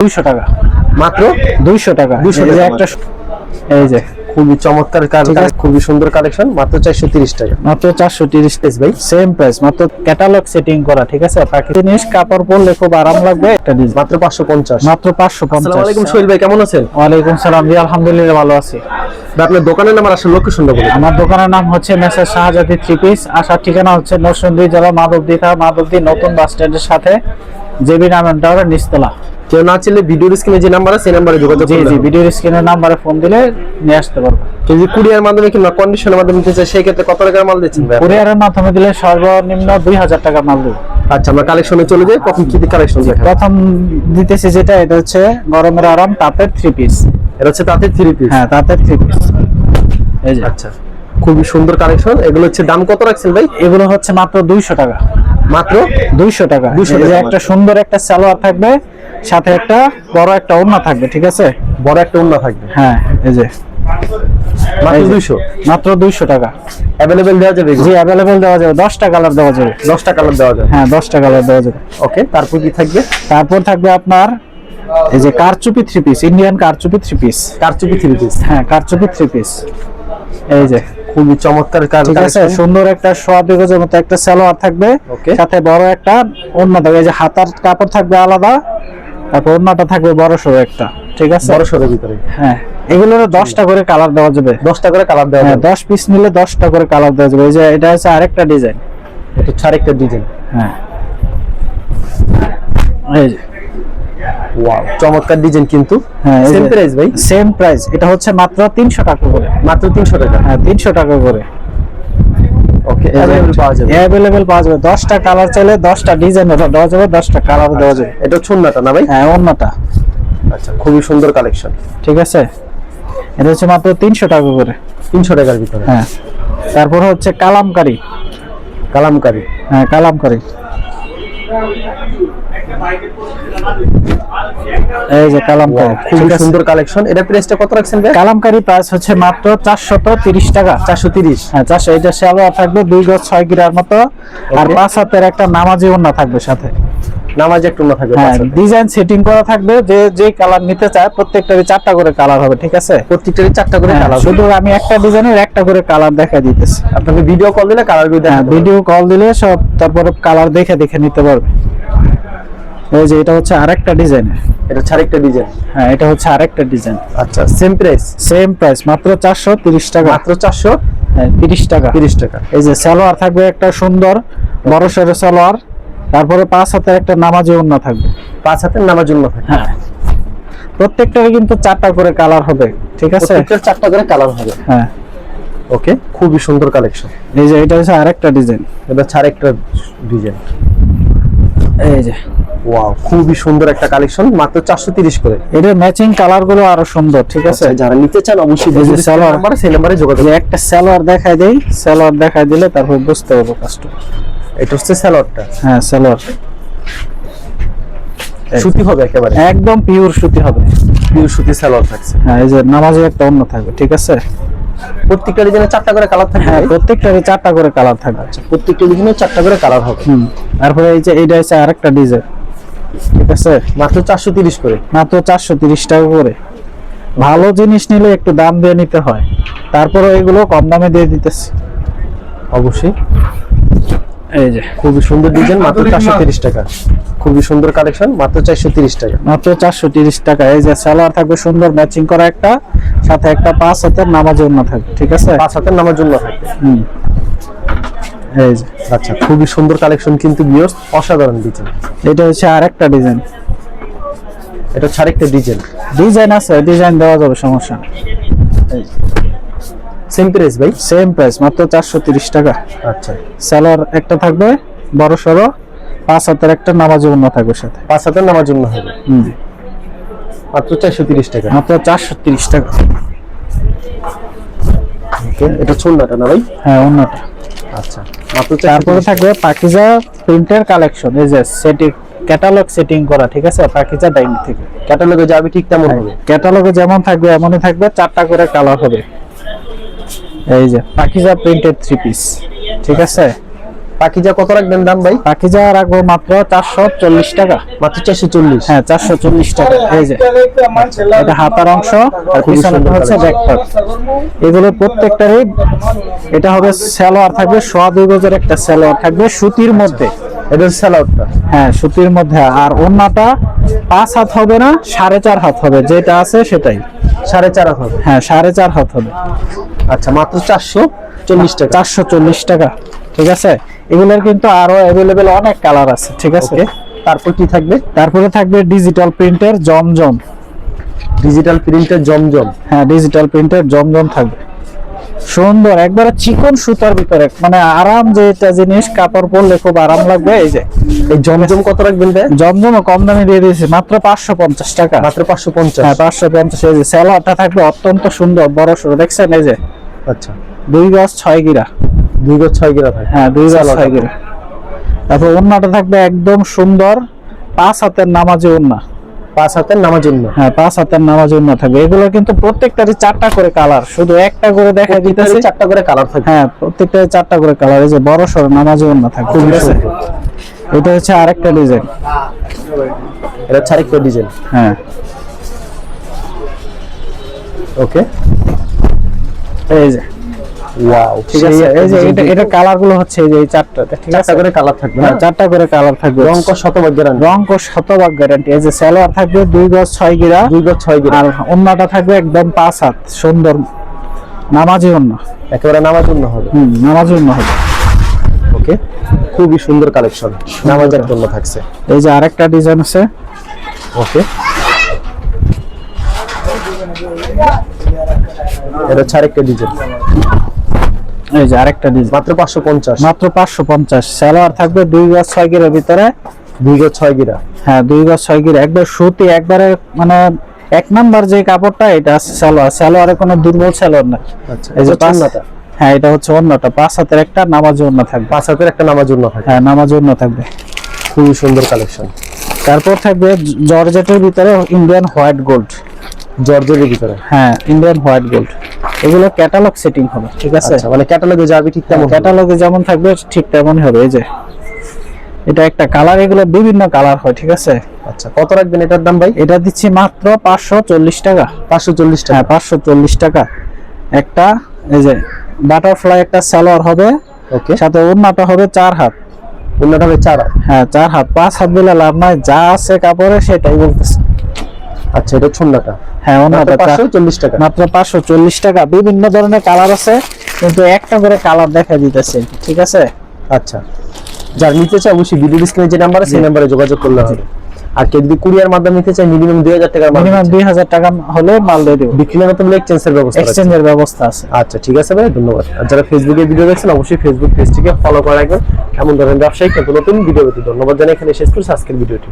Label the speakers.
Speaker 1: 200 টাকা,
Speaker 2: মাত্র
Speaker 1: 200 টাকা।
Speaker 2: 200
Speaker 1: এই যে
Speaker 2: টাকা
Speaker 1: একটা, এই যে
Speaker 2: খুবই চমৎকার খুবই সুন্দর কালেকশন, মাত্র 430 টাকা।
Speaker 1: মাত্র 430 পিস ভাই, সেম প্রাইস, মাত্র ক্যাটালগ সেটিং করা, ঠিক আছে। পাখি জিনিস, কাপড় পরলে খুব আরাম লাগবে। একটা ডিজাইন
Speaker 2: মাত্র 550।
Speaker 1: মাত্র 550।
Speaker 2: আসসালামু আলাইকুম সোহেল ভাই, কেমন আছেন?
Speaker 1: ওয়ালাইকুম সালাম জি, আলহামদুলিল্লাহ ভালো আছি।
Speaker 2: ভাই, আপনার দোকানের নাম আর আসলে লোকেশনটা বলুন।
Speaker 1: আমার দোকানের নাম হচ্ছে মেসার শাহজাদি থ্রি পিস। আসার ঠিকানা হচ্ছে নরসিংদী জেলা মাধবদী নতুন বাস স্ট্যান্ডের সাথে জেবি নামের টাওয়ারের নিচতলা।
Speaker 2: কেউ না চাইলে ভিডিওর স্ক্রিনে যে নাম্বার আছে সেই নাম্বারে যোগাযোগ
Speaker 1: জি
Speaker 2: করবেন।
Speaker 1: জি, ভিডিওর স্ক্রিনের নাম্বারে ফোন দিলে নিয়ে আসতে পারবো।
Speaker 2: কেউ যদি কুরিয়ার মাধ্যমে কিংবা কন্ডিশনের মাধ্যমে নিতে চায় সেই ক্ষেত্রে কত টাকার মাল দিচ্ছেন ভাই?
Speaker 1: কুরিয়ারের মাধ্যমে দিলে সর্বনিম্ন 2000 টাকা মাল দেবো।
Speaker 2: আচ্ছা, আমরা কালেকশনে চলে যাই। প্রথম কি কালেকশন দেখাবো?
Speaker 1: প্রথম দিতেছি যেটা, এটা হচ্ছে গরমের আরাম তাঁতের থ্রি পিস।
Speaker 2: এটা হচ্ছে তাঁতের 3 পিস।
Speaker 1: হ্যাঁ, তাঁতের থ্রি পিস। এই যে
Speaker 2: আচ্ছা, খুবই সুন্দর কালেকশন। এগুলো হচ্ছে দাম কত রাখছেন ভাই?
Speaker 1: এগুলো হচ্ছে মাত্র 200 টাকা।
Speaker 2: মাত্র
Speaker 1: 200 টাকা।
Speaker 2: 200
Speaker 1: এই যে
Speaker 2: টাকা
Speaker 1: একটা সুন্দর একটা সালোয়ার থাকবে, সাথে একটা বড় একটা ওড়না থাকবে, ঠিক আছে।
Speaker 2: বড় একটা ওড়না থাকবে।
Speaker 1: হ্যাঁ, এই যে
Speaker 2: মাত্র
Speaker 1: এই যে,
Speaker 2: 200।
Speaker 1: মাত্র 200 টাকা।
Speaker 2: अवेलेबल দেওয়া যাবে?
Speaker 1: জি, अवेलेबल দেওয়া যাবে। 10টা কালার দেওয়া যাবে।
Speaker 2: 10টা কালার দেওয়া যাবে।
Speaker 1: হ্যাঁ, 10টা কালার দেওয়া যাবে।
Speaker 2: ওকে, তারপর কি থাকবে?
Speaker 1: তারপর থাকবে আপনার এই যে কারচুপি থ্রি পিস, ইন্ডিয়ান কারচুপি থ্রি পিস।
Speaker 2: কারচুপি 3 পিস।
Speaker 1: হ্যাঁ, কারচুপি থ্রি পিস। এই যে
Speaker 2: খুবই চমৎকার
Speaker 1: ঠিক আছে, সুন্দর একটা সোয়া গজের মতো একটা সালোয়ার থাকবে,
Speaker 2: Okay.
Speaker 1: সাথে বড় একটা ওড়না থাকবে। এই যে হাতার কাপড় থাকবে আলাদা, তারপর ওড়নাটা থাকবে বড় সরো একটা, ঠিক আছে।
Speaker 2: বড় সরের ভিতরে।
Speaker 1: হ্যাঁ, এগুলোর 10টা করে কালার দেওয়া যাবে।
Speaker 2: 10টা করে কালার দেওয়া
Speaker 1: হ্যাঁ,
Speaker 2: যাবে।
Speaker 1: 10 পিস নিলে 10টা করে কালার দেওয়া যাবে। এই যে এটা হচ্ছে আরেকটা ডিজাইন।
Speaker 2: এটা আরেকটা ডিজাইন।
Speaker 1: হ্যাঁ, এই যে
Speaker 2: ওয়াও, চমৎকার ডিজাইন কিন্তু।
Speaker 1: হ্যাঁ,
Speaker 2: সেম প্রাইস ভাই?
Speaker 1: Same price. এটা হচ্ছে মাত্র 300 টাকা করে।
Speaker 2: মাত্র 300 টাকা।
Speaker 1: হ্যাঁ, 300 টাকা করে।
Speaker 2: ওকে, अवेलेबल পাওয়া যাবে।
Speaker 1: अवेलेबल পাওয়া যাবে। 10টা কালার চাইলে 10টা ডিজাইন দেওয়া যাবে, 10টা কালার দেওয়া যাবে।
Speaker 2: এটা ছন্নাটা না ভাই?
Speaker 1: হ্যাঁ, ওড়নাটা।
Speaker 2: আচ্ছা, খুবই সুন্দর কালেকশন।
Speaker 1: ঠিক আছে, এটা হচ্ছে মাত্র 300 টাকা করে।
Speaker 2: 300 টাকার ভিতরে।
Speaker 1: হ্যাঁ, তারপর হচ্ছে কালামকারী।
Speaker 2: কালামকারী।
Speaker 1: হ্যাঁ, কালামকারী। এই যে কালামকারী,
Speaker 2: খুবই সুন্দর কালেকশন। এটা প্রাইসটা কত রাখছেন ভাই?
Speaker 1: কালামকারী প্রাইস হচ্ছে মাত্র 430 টাকা।
Speaker 2: 430।
Speaker 1: হ্যাঁ, 400। এটা সালোয়ার থাকবে 2 গজ 6 গিরার মতো, আর
Speaker 2: Okay.
Speaker 1: 5 হাতের একটা নামাজি ওড়না থাকবে সাথে।
Speaker 2: নামাজ একটু না থাকবে।
Speaker 1: হ্যাঁ,
Speaker 2: পাঁচ হাতে।
Speaker 1: ডিজাইন সেটিং করা থাকবে। যে কালার নিতে চায় প্রত্যেকটারই 4টা করে কালার হবে, ঠিক আছে।
Speaker 2: প্রত্যেকটারই 4টা করে
Speaker 1: হ্যাঁ,
Speaker 2: কালার।
Speaker 1: শুধু আমি একটা ডিজাইনের একটা করে কালার দেখাই দিতেছি।
Speaker 2: আপনাকে ভিডিও কল দিলে কালার গুলো
Speaker 1: হ্যাঁ,
Speaker 2: দেখাবো।
Speaker 1: ভিডিও কল দিলে সব তারপরে কালার দেখে নিতে পারবে। এই যে এটা হচ্ছে আরেকটা ডিজাইন।
Speaker 2: এটা আরেকটা ডিজাইন।
Speaker 1: হ্যাঁ, এটা হচ্ছে আরেকটা ডিজাইন।
Speaker 2: আচ্ছা, সেম প্রাইস?
Speaker 1: সেম প্রাইস, মাত্র 430 টাকা।
Speaker 2: মাত্র 430
Speaker 1: টাকা।
Speaker 2: টাকা।
Speaker 1: এই যে সালোয়ার থাকবে একটা সুন্দর বড় সড়ো সালোয়ার, তারপরে 5 হাতের একটা নামাজি ওড়না থাকবে।
Speaker 2: 5 হাতের নামার জন্য থাকে।
Speaker 1: হ্যাঁ, প্রত্যেকটারই কিন্তু 4টা করে কালার হবে, ঠিক আছে।
Speaker 2: প্রত্যেকটার 4টা করে কালার হবে।
Speaker 1: হ্যাঁ,
Speaker 2: ওকে, খুবই সুন্দর কালেকশন।
Speaker 1: এই যে এটা হচ্ছে আরেকটা ডিজাইন।
Speaker 2: এটা আরেকটা ডিজাইন।
Speaker 1: এই যে
Speaker 2: ওয়াও, খুবই সুন্দর একটা কালেকশন, মাত্র 430 করে।
Speaker 1: এটার ম্যাচিং কালার গুলো আরো সুন্দর, ঠিক আছে।
Speaker 2: আচ্ছা, যারা নিতে চান অবশ্যই
Speaker 1: এই যে সালোয়ার।
Speaker 2: নাম্বার সেই নাম্বারে যোগাযোগ।
Speaker 1: যে একটা সালোয়ার দেখাই দেই, সালোয়ার দেখাই দিলে তারপর বুঝতে পারবো কাস্টমার।
Speaker 2: এটা হচ্ছে সালোয়ারটা।
Speaker 1: হ্যাঁ, সালোয়ার
Speaker 2: সুতি হবে একেবারে,
Speaker 1: একদম পিওর সুতি হবে।
Speaker 2: পিওর সুতি সালোয়ার থাকছে।
Speaker 1: হ্যাঁ, এই যে নামাজে একটা অন্য থাকবে, ঠিক আছে।
Speaker 2: প্রত্যেকটা ডিজাইনে 4টা করে কালার থাকবে।
Speaker 1: হ্যাঁ, প্রত্যেকটারই 4টা করে কালার থাকবে।
Speaker 2: প্রত্যেকটা ডিজাইনে 4টা করে কালার হবে।
Speaker 1: তারপরে এই যে এইটা হচ্ছে আরেকটা ডিজাইন, ঠিক আছে।
Speaker 2: মাত্র 430 করে।
Speaker 1: মাত্র 430 টাকা করে। ভালো জিনিস নিলে একটু দাম দিয়ে নিতে হয়, তারপরে এগুলো কম দামে দিয়ে দিতেছি।
Speaker 2: অবশ্যই।
Speaker 1: এই যে
Speaker 2: খুবই সুন্দর ডিজাইন, মাত্র 430 টাকা। খুবই সুন্দর কালেকশন, মাত্র 430 টাকা।
Speaker 1: মাত্র 430 টাকা। এই যে সালোয়ার থাকবে সুন্দর ম্যাচিং করা একটা, সাথে একটা 5 হাতের নামাজি ওড়না থাকবে, ঠিক আছে।
Speaker 2: 5 হাতের নামার জন্য থাকবে।
Speaker 1: এই যে
Speaker 2: আচ্ছা, খুবই সুন্দর কালেকশন কিন্তু ভিউয়ার্স, অসাধারণ ডিজাইন।
Speaker 1: এটা হচ্ছে আরেকটা ডিজাইন।
Speaker 2: এটা আরেকটা ডিজাইন।
Speaker 1: ডিজাইন আছে, ডিজাইন দেওয়া যাবে, সমস্যা নেই।
Speaker 2: সেম প্রাইস ভাই?
Speaker 1: সেম প্রাইস, মাত্র 430 টাকা।
Speaker 2: আচ্ছা,
Speaker 1: সালোয়ার একটা থাকবে বড় সরো, 5 হাতের একটা নামাজি ওড়না থাকবে সাথে।
Speaker 2: 5 হাতের নামার জন্য হবে। মাত্র 430 টাকা।
Speaker 1: মাত্র 430 টাকা।
Speaker 2: ওকে, এটা ছন্নাটা না ভাই?
Speaker 1: হ্যাঁ, ওড়নাটা।
Speaker 2: আচ্ছা, মাত্র
Speaker 1: তারপরে থাকবে পাকিজা প্রিন্টের কালেকশন। এই যে সেটিং ক্যাটালগ সেটিং করা, ঠিক আছে, পাকিজা ডাইনি থেকে।
Speaker 2: ক্যাটালগে যাবে ঠিক তেমন হবে।
Speaker 1: ক্যাটালগে যেমন থাকবে এমনই থাকবে, 4টা করে কালার হবে। এই যে পাকিজা প্রিন্টেড থ্রি পিস, ঠিক আছে।
Speaker 2: পাকিজা কত রাখবেন দাম ভাই?
Speaker 1: পাকিজা রাখবো মাত্র 440 টাকা।
Speaker 2: মাত্র 440?
Speaker 1: হ্যাঁ 440 টাকা। এই যে এটা হাতার অংশ আর পিছনেটা হচ্ছে ব্যাকপার্ট। এগুলো প্রত্যেকটারই এটা হবে সালোয়ার থাকবে, সোয়া 2 গজের একটা সালোয়ার থাকবে সুতির মধ্যে।
Speaker 2: এটা সালোয়ারটা?
Speaker 1: হ্যাঁ সুতির মধ্যে। আর ওন্নাটা 5 হাত হবে না, 4.5 হাত হবে, যেটা আছে সেটাই।
Speaker 2: 4.5 হাত হবে?
Speaker 1: হ্যাঁ 4.5 হাত হবে।
Speaker 2: আচ্ছা, মাত্র 440 টাকা।
Speaker 1: 440 টাকা, ঠিক আছে। এগুলোর কিন্তু আরো অ্যাভেলেবেল অনেক কালার আছে, ঠিক আছে।
Speaker 2: তারপর কি থাকবে?
Speaker 1: তারপরে থাকবে ডিজিটাল প্রিন্টের জমজম।
Speaker 2: ডিজিটাল প্রিন্টের জমজম?
Speaker 1: হ্যাঁ ডিজিটাল প্রিন্টের জমজম থাকবে, সুন্দর একবারে চিকন সুতার ভিতরে, মানে আরাম, যেটা জিনিস কাপড় পরলে খুব আরাম লাগবে। এই যে
Speaker 2: এই জমজম কত রাখবেন?
Speaker 1: জমজম কম দামে দিয়ে দিয়েছি মাত্র 550 টাকা।
Speaker 2: মাত্র 550?
Speaker 1: হ্যাঁ 550। এই যে সালোয়ারটা থাকবে অত্যন্ত সুন্দর, বড় সরো, দেখছেন? এই যে
Speaker 2: আচ্ছা,
Speaker 1: 2 গজ 6 গিরা।
Speaker 2: 2 গজ 6 গিরা থাকে?
Speaker 1: হ্যাঁ 2 গজ 6 গিরা। তারপর ওন্নাটা থাকবে একদম সুন্দর 5 হাতের নামাজি ওন্না।
Speaker 2: 5 হাতের নামাজ জন্য?
Speaker 1: হ্যাঁ 5 হাতের নামাজ ওন্না থাকবে। এগুলো কিন্তু প্রত্যেকটারই 4টা করে কালার, শুধু একটা করে দেখা দিতেছে।
Speaker 2: 4টা করে কালার থাকবে?
Speaker 1: হ্যাঁ প্রত্যেকটারই 4টা করে কালার। এই যে বড় সরো নামাজি ওন্না থাকবে, ঠিক আছে। এটা হচ্ছে আরেকটা ডিজাইন।
Speaker 2: এটা হচ্ছে আরেকটা ডিজাইন?
Speaker 1: হ্যাঁ
Speaker 2: ওকে।
Speaker 1: এই যে
Speaker 2: ওয়াও,
Speaker 1: ঠিক আছে। এই যে এটা কালার গুলো হচ্ছে এই যে এই 4টাতে, ঠিক আছে।
Speaker 2: 4টা করে কালার থাকবে?
Speaker 1: হ্যাঁ 4টা করে কালার থাকবে।
Speaker 2: রং কো শতভাগ গ্যারান্টি?
Speaker 1: রং কো শতভাগ গ্যারান্টি। এই যে সালোয়ার থাকবে 2 গজ 6 গিরা।
Speaker 2: 2 গজ 6 গিরা।
Speaker 1: আর ওন্নাটা থাকবে একদম 5 হাত, সুন্দর নামাজি ওন্না,
Speaker 2: একেবারে নামাজ জন্য হবে?
Speaker 1: নামাজি ওন্না হবে।
Speaker 2: ওকে, খুবই সুন্দর কালেকশন, নামাজের জন্য থাকছে।
Speaker 1: এই যে আরেকটা ডিজাইন আছে।
Speaker 2: ওকে, এটা হচ্ছে আরেকটা ডিজাইন।
Speaker 1: এই যে আরেকটা ডিজাইন
Speaker 2: মাত্র 550?
Speaker 1: মাত্র 550। সালোয়ার থাকবে 2 গজ 6 গিরার ভিতরে।
Speaker 2: 2 গজ 6 গিরা?
Speaker 1: হ্যাঁ 2 গজ 6 গিরা, একবার সুতি, একবারে মানে এক নাম্বার যে কাপড়টা এটা আছে সালোয়ার। সালোয়ারে কোনো দুর্বল সালোয়ার না।
Speaker 2: আচ্ছা,
Speaker 1: এই যে
Speaker 2: ওন্নাটা?
Speaker 1: হ্যাঁ এটা হচ্ছে ওন্নাটা, 5 হাতের একটা নামাজি ওন্না থাকবে।
Speaker 2: 5 হাতের একটা নামাজ জন্য থাকে?
Speaker 1: হ্যাঁ নামাজি ওন্না থাকবে,
Speaker 2: খুবই সুন্দর কালেকশন।
Speaker 1: তারপর থাকবে জর্জেটের ভিতরে ইন্ডিয়ান হোয়াইট গোল্ড।
Speaker 2: জর্জেটের ভিতরে?
Speaker 1: হ্যাঁ ইন্ডিয়ান হোয়াইট গোল্ড। এগুলো ক্যাটালগ সেটিং হবে, ঠিক আছে।
Speaker 2: আচ্ছা, মানে ক্যাটালগে যাবে ঠিক তেমন?
Speaker 1: ক্যাটালগে যেমন থাকবে ঠিক তেমনই হবে। এই যে এটা একটা কালার, এগুলো বিভিন্ন কালার হয়, ঠিক আছে।
Speaker 2: আচ্ছা, কত রাখবেন এটার দাম ভাই?
Speaker 1: এটা দিচ্ছি মাত্র 540 টাকা।
Speaker 2: 540 টাকা?
Speaker 1: হ্যাঁ 540 টাকা। একটা এই যে বাটারফ্লাই একটা সালোয়ার হবে,
Speaker 2: ওকে,
Speaker 1: সাথে ওন্নাটা হবে 4 হাত।
Speaker 2: ওন্নাটা হবে 4 হাত?
Speaker 1: হ্যাঁ 4 হাত। 5 হাত বলে লাভ নাই, যা আছে কাপড়ে সেটাই বলতেছে।
Speaker 2: আচ্ছা, এটা ওন্নাটা?
Speaker 1: হ্যাঁ ওন্নাটা
Speaker 2: 540 টাকা?
Speaker 1: মাত্র 540 টাকা। বিভিন্ন ধরনের কালার আছে, কিন্তু একটা করে কালার দেখা দিতেছে, ঠিক আছে।
Speaker 2: আচ্ছা, যার নিতে চাই অবশ্যই ভিডিও স্ক্রিনে যে নাম্বার আছে সেই নাম্বারে যোগাযোগ করলে হবে। আর কেউ যদি কুরিয়ার মাধ্যমে নিতে চায় মিনিমাম 2000 টাকা,
Speaker 1: মিনিমাম 2000 টাকা হলে মাল দিয়ে দেব।
Speaker 2: বিক্রি না করতে এক্সচেঞ্জের ব্যবস্থা আছে?
Speaker 1: এক্সচেঞ্জের ব্যবস্থা আছে।
Speaker 2: আচ্ছা ঠিক আছে ভাই, ধন্যবাদ। আর যারা ফেসবুকে ভিডিও দেখছেন অবশ্যই ফেসবুক পেজটিকে ফলো করে রাখবেন, এমন ধরনের ব্যবসায়িক নতুন ভিডিও পেতে। ধন্যবাদ জানাই এখানে শেষ করছি আজকের ভিডিওটি।